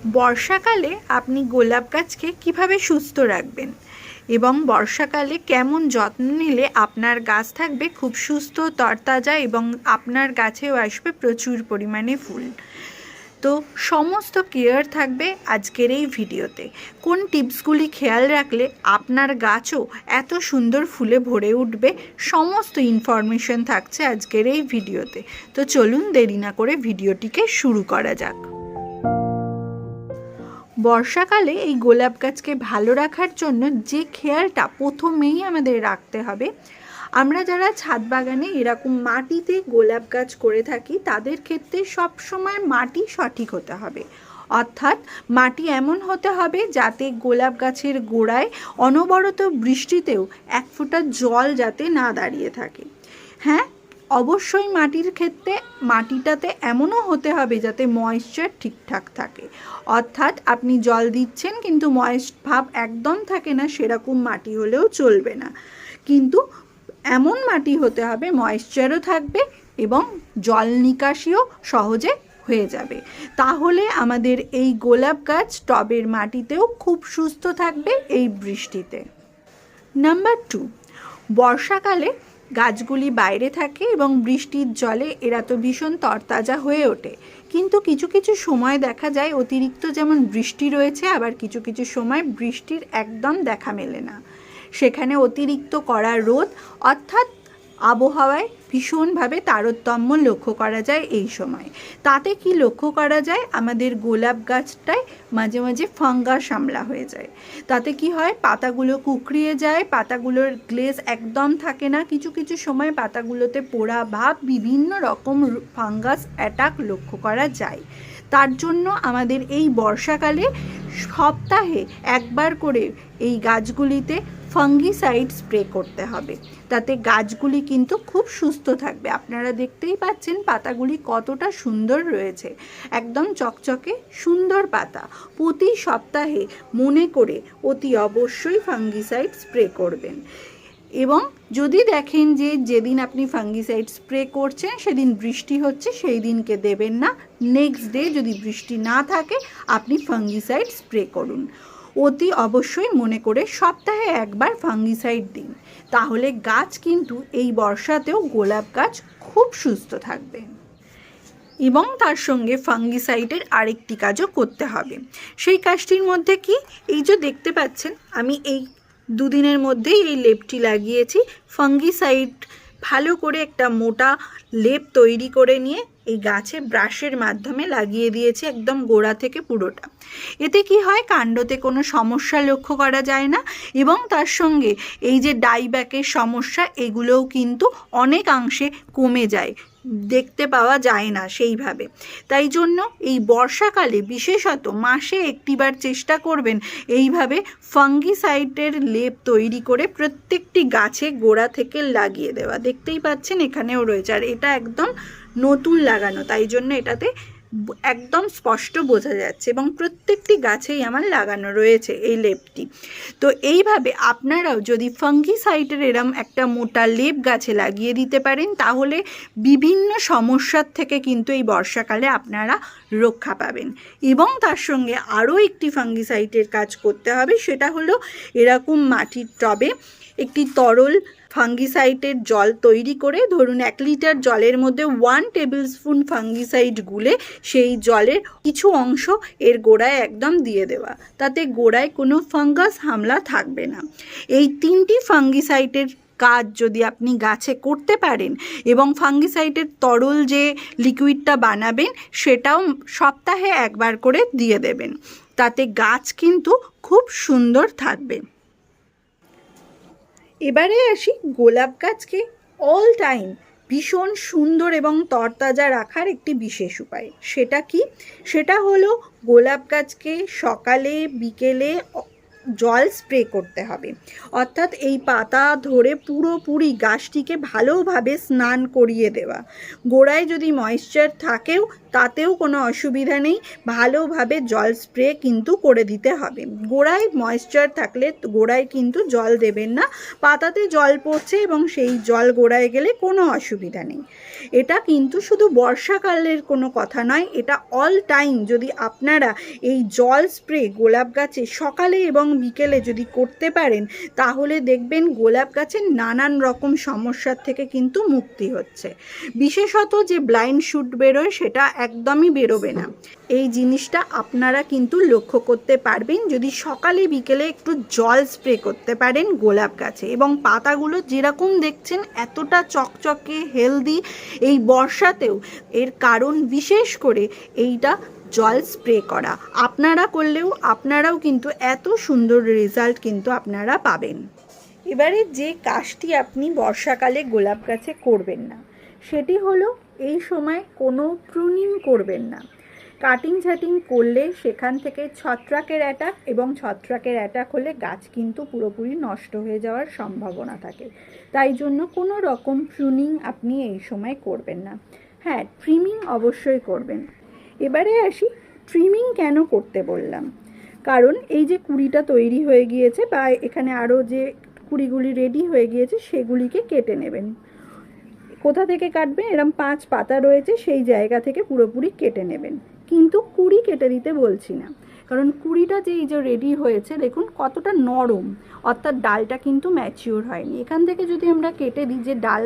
বর্ষাকালে আপনি গোলাপ গাছকে কিভাবে সুস্থ রাখবেন এবং বর্ষাকালে কেমন যত্ন নিলে আপনার গাছ থাকবে খুব সুস্থ তরতাজা এবং আপনার গাছেও আসবে প্রচুর পরিমাণে ফুল। তো সমস্ত কেয়ার থাকবে আজকের এই ভিডিওতে। কোন টিপসগুলি খেয়াল রাখলে আপনার গাছও এত সুন্দর ফুলে ভরে উঠবে, সমস্ত ইনফরমেশন থাকছে আজকের এই ভিডিওতে। তো চলুন দেরি না করে ভিডিওটিকে শুরু করা যাক। বর্ষাকালে এই গোলাপ গাছকে ভালো রাখার জন্য যে খেয়ালটা প্রথমেই আমাদের রাখতে হবে, আমরা যারা ছাদ বাগানে এরকম মাটিতে গোলাপ গাছ করে থাকি তাদের ক্ষেত্রে সব সময় মাটি সঠিক হতে হবে। অর্থাৎ মাটি এমন হতে হবে যাতে গোলাপ গাছের গোড়ায় অনবরত বৃষ্টিতেও এক ফোঁটা জল যাতে না দাঁড়িয়ে থাকে। হ্যাঁ, অবশ্যই মাটির ক্ষেত্রে মাটিটাতে এমনও হতে হবে যাতে ময়েশ্চার ঠিকঠাক থাকে। অর্থাৎ আপনি জল দিচ্ছেন কিন্তু ময়েস্ট ভাব একদম থাকে না, সেরকম মাটি হলেও চলবে না। কিন্তু এমন মাটি হতে হবে ময়েশ্চারও থাকবে এবং জল নিকাশিও সহজে হয়ে যাবে। তাহলে আমাদের এই গোলাপ গাছ টবের মাটিতেও খুব সুস্থ থাকবে এই বৃষ্টিতে। নাম্বার 2, বর্ষাকালে গাছগুলি বাইরে থাকে এবং বৃষ্টির জলে এরা তো ভীষণ তরতাজা হয়ে ওঠে, কিন্তু কিছু কিছু সময় দেখা যায় অতিরিক্ত যেমন বৃষ্টি রয়েছে, আবার কিছু কিছু সময় বৃষ্টির একদম দেখা মেলে না। সেখানে অতিরিক্ত কড়া রোদ অর্থাৎ আবহাওয়ায় ভীষণভাবে তারতম্য লক্ষ্য করা যায় এই সময়। তাতে কি লক্ষ্য করা যায়, আমাদের গোলাপ গাছটায় মাঝে মাঝে ফাঙ্গাস হামলা হয়ে যায়। তাতে কি হয়, পাতাগুলো কুঁকড়িয়ে যায়, পাতাগুলোর গ্লেজ একদম থাকে না, কিছু কিছু সময় পাতাগুলোতে পোড়া ভাব, বিভিন্ন রকম ফাঙ্গাস অ্যাটাক লক্ষ্য করা যায়। তার জন্য আমাদের এই বর্ষাকালে সপ্তাহে একবার করে এই গাছগুলিতে ফাঙ্গিসাইড স্প্রে করতে হবে। তাতে গাছগুলি কিন্তু খুব সুস্থ থাকবে। আপনারা দেখতেই পাচ্ছেন পাতাগুলি কতটা সুন্দর রয়েছে, একদম চকচকে সুন্দর পাতা। প্রতি সপ্তাহে মনে করে অতি অবশ্যই ফাঙ্গিসাইড স্প্রে করবেন। এবং যদি দেখেন যে যেদিন আপনি ফাঙ্গিসাইড স্প্রে করছেন সেদিন বৃষ্টি হচ্ছে, সেই দিনকে দেবেন না। নেক্সট ডে যদি বৃষ্টি না থাকে আপনি ফাঙ্গিসাইড স্প্রে করুন। অতি অবশ্যই মনে করে সপ্তাহে একবার ফাঙ্গিসাইড দিন, তাহলে গাছ কিন্তু এই বর্ষাতেও গোলাপ গাছ খুব সুস্থ থাকবে। এবং তার সঙ্গে ফাঙ্গিসাইডের আরেকটি কাজও করতে হবে। সেই কাজটির মধ্যে কি, এই যে দেখতে পাচ্ছেন আমি এই দুদিনের মধ্যেই এই লেপটি লাগিয়েছি। ফাঙ্গিসাইড ভালো করে একটা মোটা লেপ তৈরি করে নিয়ে এই গাছে ব্রাশের মাধ্যমে লাগিয়ে দিয়েছি একদম গোড়া থেকে পুরোটা। এতে কি হয়, কাণ্ডতে কোনো সমস্যা লক্ষ্য করা যায় না এবং তার সঙ্গে এই যে ডাইব্যাকের সমস্যা এগুলোও কিন্তু অনেকাংশে কমে যায়, দেখতে পাওয়া যায় না সেইভাবে। তাই জন্য এই বর্ষাকালে বিশেষত মাসে একটিবার চেষ্টা করবেন এইভাবে ফাঙ্গিসাইডের লেপ তৈরি করে প্রত্যেকটি গাছে গোড়া থেকে লাগিয়ে দেওয়া। দেখতেই পাচ্ছেন এখানেও রয়েছে, আর এটা একদম নতুন লাগানো, তাই জন্য এটাতে একদম স্পষ্ট বোঝা যাচ্ছে এবং প্রত্যেকটি গাছেই আমার লাগানো রয়েছে এই লেপটি। তো এইভাবে আপনারাও যদি ফাঙ্গিসাইডের এরম একটা মোটা লেপ গাছে লাগিয়ে দিতে পারেন তাহলে বিভিন্ন সমস্যার থেকে কিন্তু এই বর্ষাকালে আপনারা রক্ষা পাবেন। এবং তার সঙ্গে আরও একটি ফাঙ্গিসাইডের কাজ করতে হবে, সেটা হলো এরকম মাটির টবে একটি তরল ফাঙ্গিসাইডের জল তৈরি করে, ধরুন 1 লিটার জলের মধ্যে 1 টেবিল স্পুন ফাঙ্গিসাইড গুলে সেই জলের কিছু অংশ এর গোড়ায় একদম দিয়ে দেওয়া। তাতে গোড়ায় কোনো ফাঙ্গাস হামলা থাকবে না। এই 3টি ফাঙ্গিসাইডের কাজ যদি আপনি গাছে করতে পারেন এবং ফাঙ্গিসাইডের তরল যে লিকুইডটা বানাবেন সেটাও সপ্তাহে একবার করে দিয়ে দেবেন, তাতে গাছ কিন্তু খুব সুন্দর থাকবে। এবারে আসি গোলাপ গাছকে অল টাইম ভীষণ সুন্দর এবং তরতাজা রাখার একটি বিশেষ উপায়। সেটা কি, সেটা হলো গোলাপ গাছকে সকালে বিকেলে জল স্প্রে করতে হবে। অর্থাৎ এই পাতা ধরে পুরোপুরি গাছটিকে ভালোভাবে স্নান করিয়ে দেওয়া। গোড়ায় যদি ময়েশ্চার থাকেও তাতেও কোনো অসুবিধা নেই, ভালোভাবে জল স্প্রে কিন্তু করে দিতে হবে। গোড়ায় ময়েশ্চার থাকলে গোড়ায় কিন্তু জল দেবেন না, পাতাতে জল পড়ছে এবং সেই জল গোড়ায় গেলে কোনো অসুবিধা নেই। এটা কিন্তু শুধু বর্ষাকালের কোনো কথা নয়, এটা অল টাইম যদি আপনারা এই জল স্প্রে গোলাপ গাছে সকালে এবং বিকেলে যদি করতে পারেন, তাহলে দেখবেন গোলাপ গাছের নানান রকম সমস্যার থেকে কিন্তু মুক্তি হচ্ছে। বিশেষত যে ব্লাইন্ড শুট বেরোয় সেটা একদমই বেরোবে না। এই জিনিসটা আপনারা কিন্তু লক্ষ্য করতে পারবেন যদি সকালে বিকেলে একটু জল স্প্রে করতে পারেন গোলাপ গাছে। এবং পাতাগুলো যেরকম দেখছেন এতটা চকচকে হেলদি এই বর্ষাতেও, এর কারণ বিশেষ করে এইটা জল স্প্রে করা। আপনারা করলেও আপনারাও কিন্তু এত সুন্দর রেজাল্ট কিন্তু আপনারা পাবেন। এবারে যে কাজটি আপনি বর্ষাকালে গোলাপ গাছে করবেন না, সেটি হলো এই সময় কোনো প্রুনিং করবেন না। কাটিং ছাটিং করলে সেখান থেকে ছত্রাকের অ্যাটাক, এবং ছত্রাকের অ্যাটাক হলে গাছ কিন্তু পুরোপুরি নষ্ট হয়ে যাওয়ার সম্ভাবনা থাকে। তাই জন্য কোনো রকম প্রুনিং আপনি এই সময় করবেন না। হ্যাঁ, ট্রিমিং অবশ্যই করবেন। এবারে আসি ট্রিমিং কেন করতে বললাম। কারণ এই যে কুড়িটা তৈরি হয়ে গিয়েছে বা এখানে আরও যে কুড়িগুলি রেডি হয়ে গিয়েছে সেগুলিকে কেটে নেবেন। কোথা থেকে কাটবেন, এরকম 5 পাতা রয়েছে সেই জায়গা থেকে পুরোপুরি কেটে নেবেন। কিন্তু কুড়ি কেটে দিতে বলছি না, কারণ কুড়িটা যে এই যে রেডি হয়েছে দেখুন কতটা নরম, অর্থাৎ ডালটা কিন্তু ম্যাচিওর হয়নি। এখান থেকে যদি আমরা কেটে দিই, যে ডাল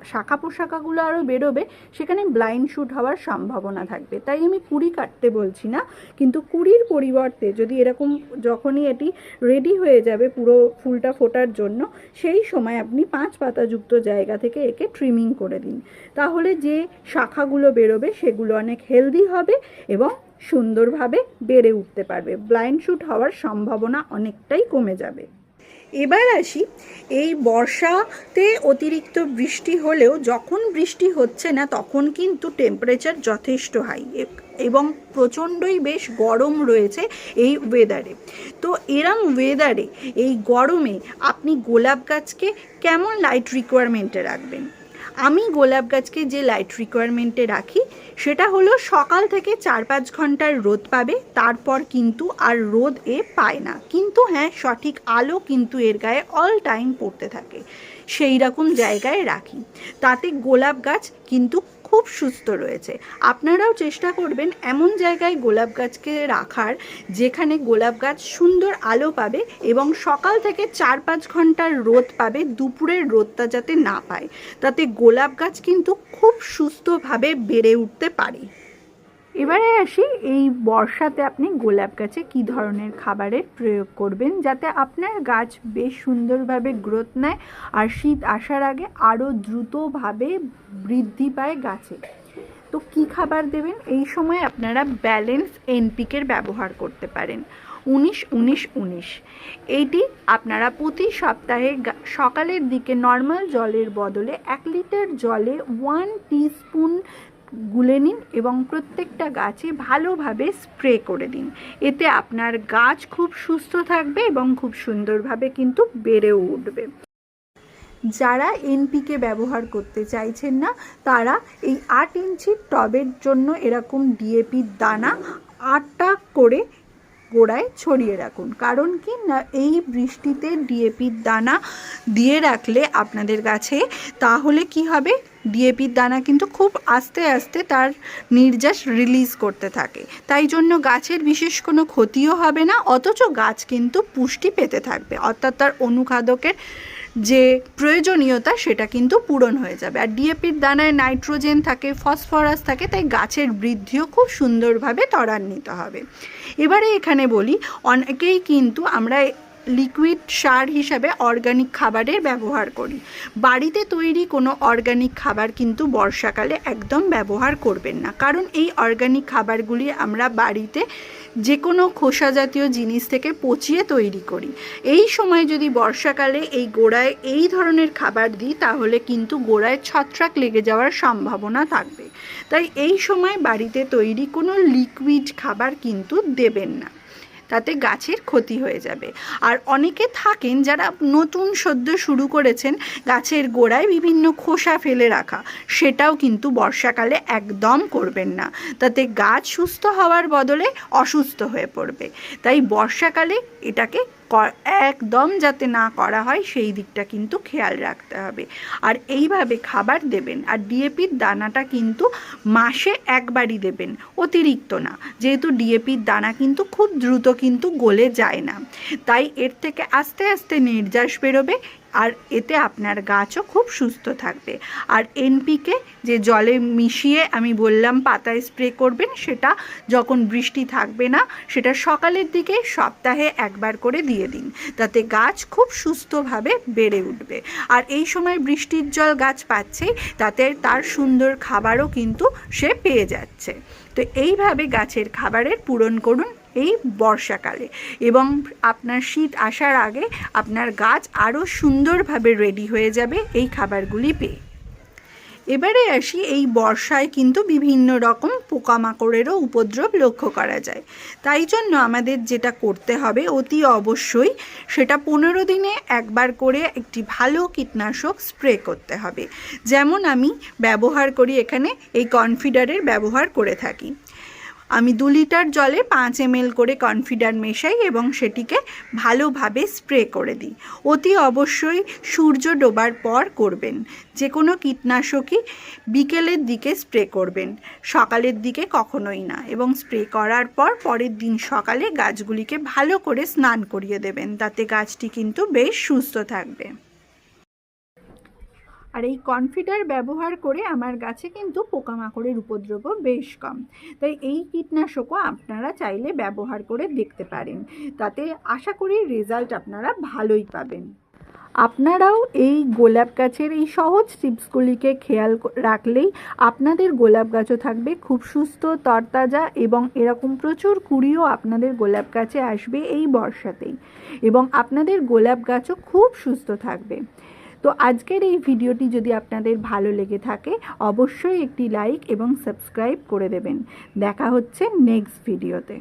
শাখা পোশাকাগুলো আরও বেরোবে, সেখানে ব্লাইন্ড শুট হওয়ার সম্ভাবনা থাকবে। তাই আমি কুড়ি কাটতে বলছি না, কিন্তু কুড়ির পরিবর্তে যদি এরকম যখনই এটি রেডি হয়ে যাবে পুরো ফুলটা ফোটার জন্য, সেই সময় আপনি 5 পাতাযুক্ত জায়গা থেকে একে ট্রিমিং করে দিন। তাহলে যে শাখাগুলো বেরোবে সেগুলো অনেক হেলদি হবে এবং সুন্দরভাবে বেড়ে উঠতে পারবে। ব্লাইন্ড শুট হওয়ার সম্ভাবনা অনেকটাই কমে যাবে। এবার আসি, এই বর্ষাতে অতিরিক্ত বৃষ্টি হলেও যখন বৃষ্টি হচ্ছে না তখন কিন্তু টেম্পারেচার যথেষ্ট হাই এবং প্রচণ্ডই বেশ গরম রয়েছে এই ওয়েদারে। তো এরম ওয়েদারে এই গরমে আপনি গোলাপ গাছকে কেমন লাইট রিকোয়ারমেন্টে রাখবেন? আমি গোলাপ গাছকে যে লাইট রিকোয়ারমেন্টে রাখি সেটা হলো সকাল থেকে 4-5 ঘন্টার রোদ পাবে, তারপর কিন্তু আর রোদ পায় না। কিন্তু হ্যাঁ, সঠিক আলো কিন্তু এর গায়ে অল টাইম পড়তে থাকে, সেই রকম জায়গায় রাখি। তাতে গোলাপ গাছ কিন্তু খুব সুস্থ রয়েছে। আপনারাও চেষ্টা করবেন এমন জায়গায় গোলাপ গাছকে রাখার যেখানে গোলাপ গাছ সুন্দর আলো পাবে এবং সকাল থেকে 4-5 ঘন্টার রোদ পাবে, দুপুরের রোদটা যাতে না পায়। তাতে গোলাপ গাছ কিন্তু খুব সুস্থভাবে বেড়ে উঠতে পারে। এবারে আসি, এই বর্ষাতে আপনি গোলাপ গাছে কী ধরনের খাবারের প্রয়োগ করবেন যাতে আপনার গাছ বেশ সুন্দরভাবে গ্রোথ নেয় আর শীত আসার আগে আরও দ্রুতভাবে বৃদ্ধি পায় গাছে। তো কী খাবার দেবেন? এই সময় আপনারা ব্যালেন্স এনপিকের ব্যবহার করতে পারেন, 19-19-19। এইটি আপনারা প্রতি সপ্তাহে সকালের দিকে নর্মাল জলের বদলে 1 লিটার জলে 1 টিস্পুন গুলে নিন এবং প্রত্যেকটা গাছে ভালোভাবে স্প্রে করে দিন। এতে আপনার গাছ খুব সুস্থ থাকবে এবং খুব সুন্দরভাবে কিন্তু বেড়েও উঠবে। যারা এনপিকে ব্যবহার করতে চাইছেন না তারা এই 8 ইঞ্চির টবের জন্য এরকম ডিএপির দানা 8টা করে গোড়ায় ছড়িয়ে রাখুন। কারণ কি না, এই বৃষ্টিতে ডিএপির দানা দিয়ে রাখলে আপনাদের গাছে তাহলে কি হবে, ডিএপির দানা কিন্তু খুব আস্তে আস্তে তার নির্যাস রিলিজ করতে থাকে। তাই জন্য গাছের বিশেষ কোনো ক্ষতিও হবে না, অথচ গাছ কিন্তু পুষ্টি পেতে থাকবে, অর্থাৎ তার অনুখাদ্যের যে প্রয়োজনীয়তা সেটা কিন্তু পূরণ হয়ে যাবে। আর ডিএপির দানায় নাইট্রোজেন থাকে, ফসফরাস থাকে, তাই গাছের বৃদ্ধিও খুব সুন্দরভাবে ত্বরান্বিত হবে। এবারে এখানে বলি, অনেকেই কিন্তু আমরা লিকুইড সার হিসাবে অর্গানিক খাবারের ব্যবহার করি। বাড়িতে তৈরি কোনো অর্গানিক খাবার কিন্তু বর্ষাকালে একদম ব্যবহার করবেন না, কারণ এই অর্গানিক খাবারগুলি আমরা বাড়িতে যে কোনো খোসা জাতীয় জিনিস থেকে পচিয়ে তৈরি করি। এই সময় যদি বর্ষাকালে এই গোড়ায় এই ধরনের খাবার দিই তাহলে কিন্তু গোড়ায় ছত্রাক লেগে যাওয়ার সম্ভাবনা থাকবে। তাই এই সময় বাড়িতে তৈরি কোনো লিকুইড খাবার কিন্তু দেবেন না। তাতে গাছের ক্ষতি হয়ে যাবে। আর অনেকে থাকেন যারা নতুন সদ্য শুরু করেছেন গাছের গোড়ায় বিভিন্ন খোসা ফেলে রাখা, সেটাও কিন্তু বর্ষাকালে একদম করবেন না, তাতে গাছ সুস্থ হওয়ার বদলে অসুস্থ হয়ে পড়বে। তাই বর্ষাকালে এটাকে একদম যাতে না করা হয় সেই দিকটা কিন্তু খেয়াল রাখতে হবে। আর এইভাবে খাবার দেবেন। আর ডিএপির দানাটা কিন্তু মাসে একবারই দেবেন, অতিরিক্ত না, যেহেতু ডিএপির দানা কিন্তু খুব দ্রুত কিন্তু গলে যায় না, তাই এর থেকে আস্তে আস্তে নির্যাস বেরোবে। আর এতে আপনার গাছও খুব সুস্থ থাকবে। আর এনপিকে যে জলে মিশিয়ে আমি বললাম পাতায় স্প্রে করবেন, সেটা যখন বৃষ্টি থাকবে না, সেটা সকালের দিকে সপ্তাহে একবার করে দিয়ে দিন, তাতে গাছ খুব সুস্থভাবে বেড়ে উঠবে। আর এই সময় বৃষ্টির জল গাছ পাচ্ছে, তাতে তার সুন্দর খাবারও কিন্তু সে পেয়ে যাচ্ছে। তো এইভাবে গাছের খাবারের পূরণ করুন এই বর্ষাকালে, এবং আপনার শীত আসার আগে আপনার গাছ আরও সুন্দরভাবে রেডি হয়ে যাবে এই খাবারগুলি পেয়ে। এবারে আসি, এই বর্ষায় কিন্তু বিভিন্ন রকম পোকামাকড়েরও উপদ্রব লক্ষ্য করা যায়। তাই জন্য আমাদের যেটা করতে হবে অতি অবশ্যই, সেটা 15 দিনে একবার করে একটি ভালো কীটনাশক স্প্রে করতে হবে। যেমন আমি ব্যবহার করি, এখানে এই কনফিডারের ব্যবহার করে থাকি। আমি 2 লিটার জলে 5 ml করে কনফিডার মেশাই এবং সেটিকে ভালোভাবে স্প্রে করে দিই। অতি অবশ্যই সূর্য ডোবার পর করবেন। যে কোনো কীটনাশকই বিকেলের দিকে স্প্রে করবেন, সকালের দিকে কখনোই না। এবং স্প্রে করার পর পরের দিন সকালে গাছগুলিকে ভালো করে স্নান করিয়ে দেবেন, তাতে গাছটি কিন্তু বেশ সুস্থ থাকবে। আর এই কনফিডার ব্যবহার করে আমার গাছে কিন্তু পোকামাকড়ের উপদ্রবও বেশ কম। তাই এই কীটনাশকও আপনারা চাইলে ব্যবহার করে দেখতে পারেন, তাতে আশা করি রেজাল্ট আপনারা ভালোই পাবেন। আপনারাও এই গোলাপ গাছের এই সহজ টিপসগুলিকে খেয়াল রাখলেই আপনাদের গোলাপ গাছও থাকবে খুব সুস্থ তরতাজা, এবং এরকম প্রচুর কুড়িও আপনাদের গোলাপ গাছে আসবে এই বর্ষাতেই, এবং আপনাদের গোলাপ গাছও খুব সুস্থ থাকবে। তো আজকের এই ভিডিওটি যদি আপনাদের ভালো লেগে থাকে অবশ্যই একটি লাইক এবং সাবস্ক্রাইব করে দেবেন। দেখা হচ্ছে নেক্সট ভিডিওতে।